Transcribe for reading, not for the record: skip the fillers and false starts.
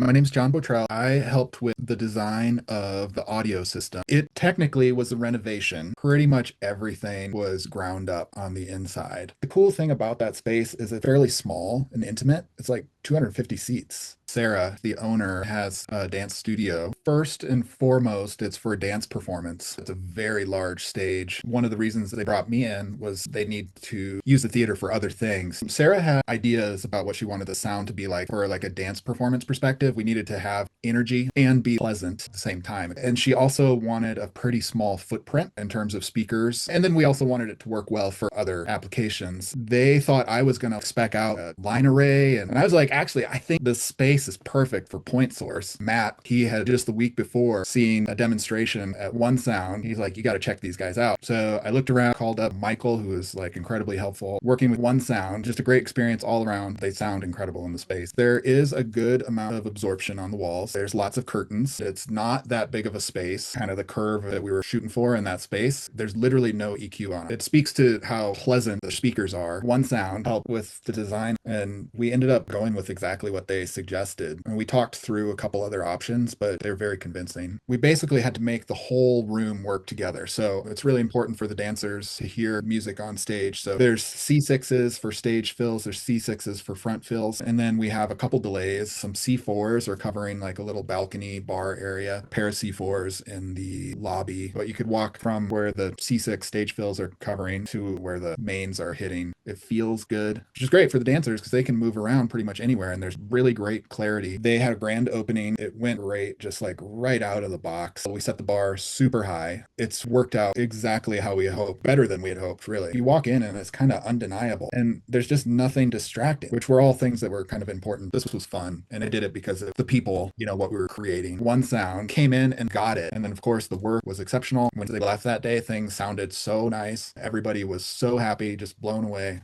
My name's John Bottrell. I helped with the design of the audio system. It technically was a renovation. Pretty much everything was ground up on the inside. The cool thing about that space is it's fairly small and intimate. It's like 250 seats. Sarah, the owner, has a dance studio. First and foremost, it's for a dance performance. It's a very large stage. One of the reasons they brought me in was they need to use the theater for other things. Sarah had ideas about what she wanted the sound to be like for like a dance performance perspective. We needed to have energy and be pleasant at the same time. And she also wanted a pretty small footprint in terms of speakers. And then we also wanted it to work well for other applications. They thought I was going to spec out a line array. And I was like, actually, I think this space is perfect for point source. Matt, he had just the week before seen a demonstration at One Sound. He's like, you got to check these guys out. So I looked around, called up Michael, who is like incredibly helpful, working with One Sound. Just a great experience all around. They sound incredible in the space. There is a good amount of absorption on the walls. There's lots of curtains. It's not that big of a space, kind of the curve that we were shooting for in that space. There's literally no EQ on it. It speaks to how pleasant the speakers are. One Sound helped with the design, and we ended up going with exactly what they suggested. And we talked through a couple other options, but they're very convincing. We basically had to make the whole room work together. So it's really important for the dancers to hear music on stage. So there's C6s for stage fills, there's C6s for front fills, and then we have a couple delays. Some C4s are covering like a little balcony bar area, a pair of C4s in the lobby, but you could walk from where the C6 stage fills are covering to where the mains are hitting. It feels good, which is great for the dancers because they can move around pretty much anywhere and there's really great clarity. They had a grand opening. It went great, just like right out of the box. We set the bar super high. It's worked out exactly how we hoped, better than we had hoped, really. You walk in and it's kind of undeniable and there's just nothing distracting, which were all things that were kind of important. This was fun. And I did it because of the people, what we were creating. One Sound came in and got it. And then, of course, the work was exceptional. When they left that day, things sounded so nice. Everybody was so happy, just blown away.